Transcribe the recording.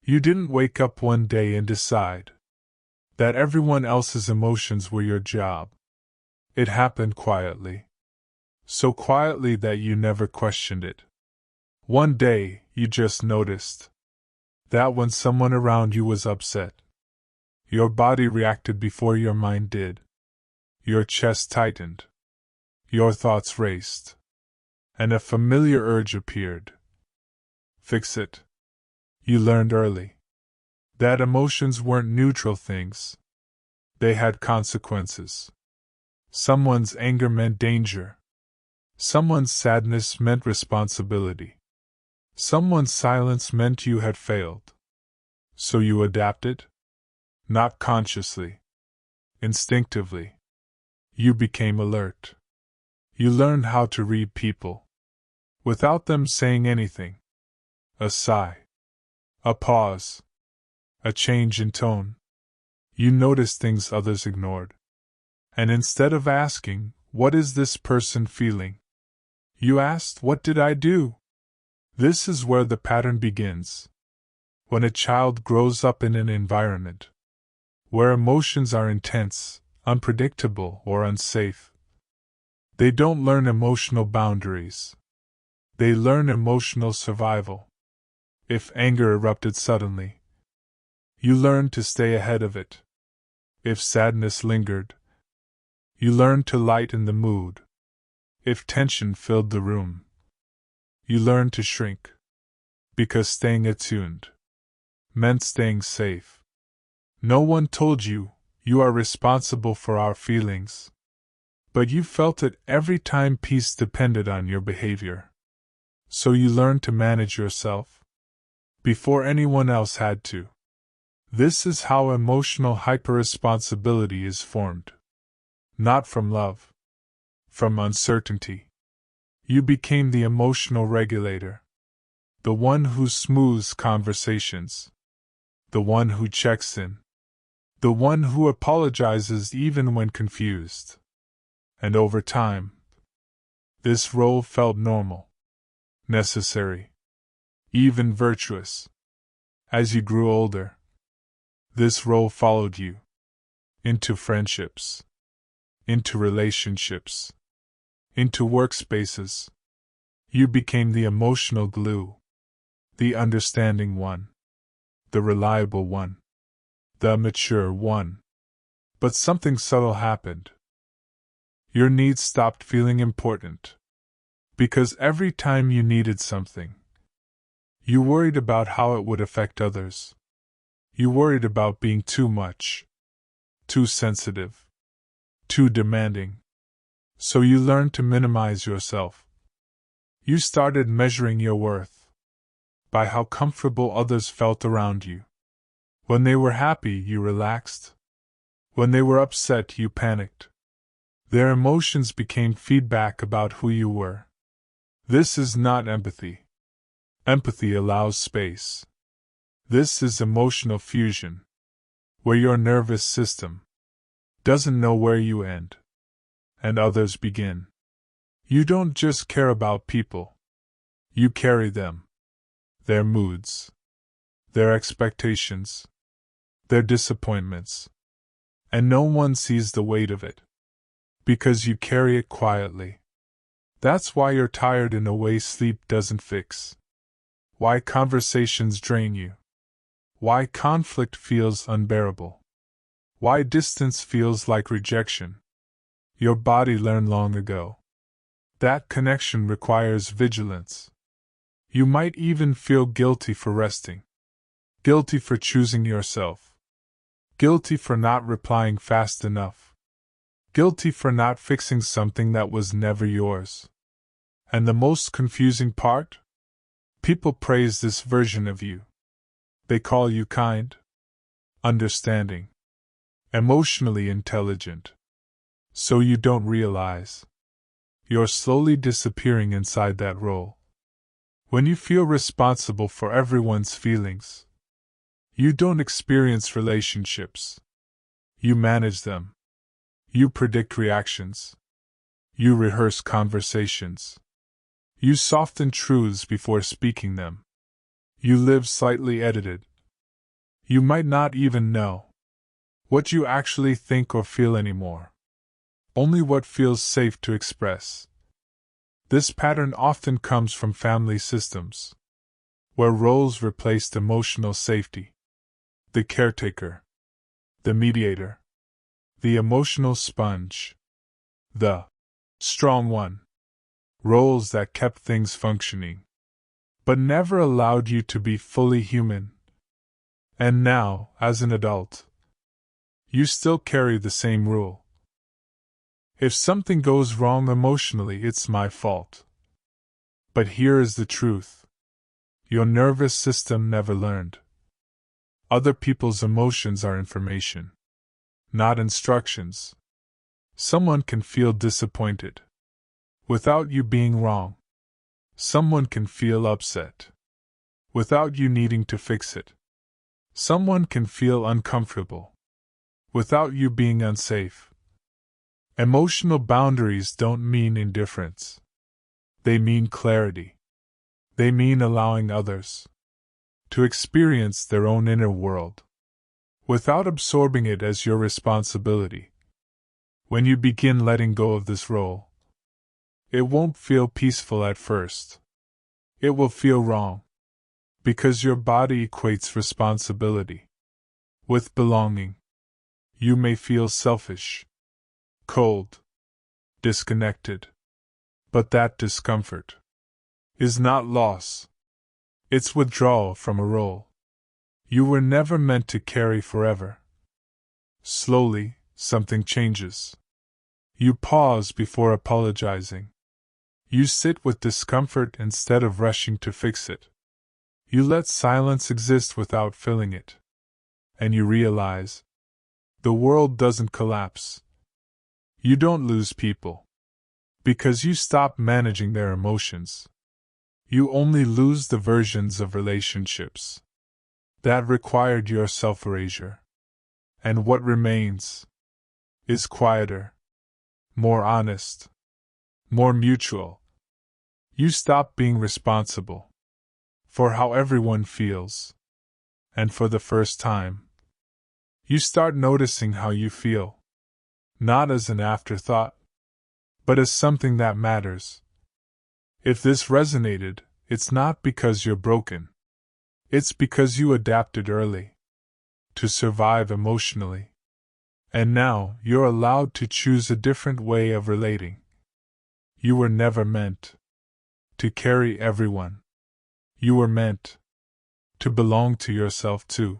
You didn't wake up one day and decide that everyone else's emotions were your job. It happened quietly. So quietly that you never questioned it. One day, you just noticed that when someone around you was upset, your body reacted before your mind did. Your chest tightened. Your thoughts raced. And a familiar urge appeared. Fix it. You learned early that emotions weren't neutral things. They had consequences. Someone's anger meant danger. Someone's sadness meant responsibility. Someone's silence meant you had failed. So you adapted? Not consciously. Instinctively. You became alert. You learned how to read people without them saying anything. A sigh. A pause. A change in tone. You noticed things others ignored. And instead of asking, "What is this person feeling?" you asked, "What did I do?" This is where the pattern begins. When a child grows up in an environment where emotions are intense, unpredictable, or unsafe, they don't learn emotional boundaries. They learn emotional survival. If anger erupted suddenly, you learned to stay ahead of it. If sadness lingered, you learned to lighten the mood. If tension filled the room, you learned to shrink. Because staying attuned meant staying safe. No one told you, "You are responsible for our feelings." But you felt it every time peace depended on your behavior. So you learned to manage yourself before anyone else had to. This is how emotional hyperresponsibility is formed. Not from love. From uncertainty. You became the emotional regulator. The one who smooths conversations. The one who checks in. The one who apologizes even when confused. And over time, this role felt normal, necessary, even virtuous. As you grew older, this role followed you into friendships, into relationships, into workspaces. You became the emotional glue, the understanding one, the reliable one, the mature one. But something subtle happened. Your needs stopped feeling important. Because every time you needed something, you worried about how it would affect others. You worried about being too much, too sensitive, too demanding. So you learned to minimize yourself. You started measuring your worth by how comfortable others felt around you. When they were happy, you relaxed. When they were upset, you panicked. Their emotions became feedback about who you were. This is not empathy. Empathy allows space. This is emotional fusion, where your nervous system doesn't know where you end and others begin. You don't just care about people. You carry them, their moods, their expectations, their disappointments. And no one sees the weight of it. Because you carry it quietly. That's why you're tired in a way sleep doesn't fix. Why conversations drain you. Why conflict feels unbearable. Why distance feels like rejection. Your body learned long ago. That connection requires vigilance. You might even feel guilty for resting. Guilty for choosing yourself. Guilty for not replying fast enough. Guilty for not fixing something that was never yours. And the most confusing part? People praise this version of you. They call you kind, understanding, emotionally intelligent. So you don't realize you're slowly disappearing inside that role. When you feel responsible for everyone's feelings, you don't experience relationships. You manage them. You predict reactions. You rehearse conversations. You soften truths before speaking them. You live slightly edited, You might not even know what you actually think or feel anymore. Only what feels safe to express. This pattern often comes from family systems, where roles replaced emotional safety. The caretaker, the mediator, the emotional sponge, the strong one. Roles that kept things functioning, but never allowed you to be fully human. And now, as an adult, you still carry the same rule. If something goes wrong emotionally, it's my fault. But here is the truth. Your nervous system never learned. Other people's emotions are information, not instructions. Someone can feel disappointed without you being wrong. Someone can feel upset without you needing to fix it. Someone can feel uncomfortable without you being unsafe. Emotional boundaries don't mean indifference. They mean clarity. They mean allowing others to experience their own inner world without absorbing it as your responsibility. When you begin letting go of this role, it won't feel peaceful at first. It will feel wrong, because your body equates responsibility with belonging. You may feel selfish, cold, disconnected, but that discomfort is not loss. It's withdrawal from a role you were never meant to carry forever. Slowly, something changes. You pause before apologizing. You sit with discomfort instead of rushing to fix it. You let silence exist without filling it. And you realize the world doesn't collapse. You don't lose people because you stop managing their emotions. You only lose the versions of relationships that required your self-erasure. And what remains is quieter, more honest, more mutual. You stop being responsible for how everyone feels. And for the first time, you start noticing how you feel, not as an afterthought, but as something that matters. If this resonated, it's not because you're broken. It's because you adapted early to survive emotionally. And now you're allowed to choose a different way of relating. You were never meant to carry everyone. You were meant to belong to yourself too.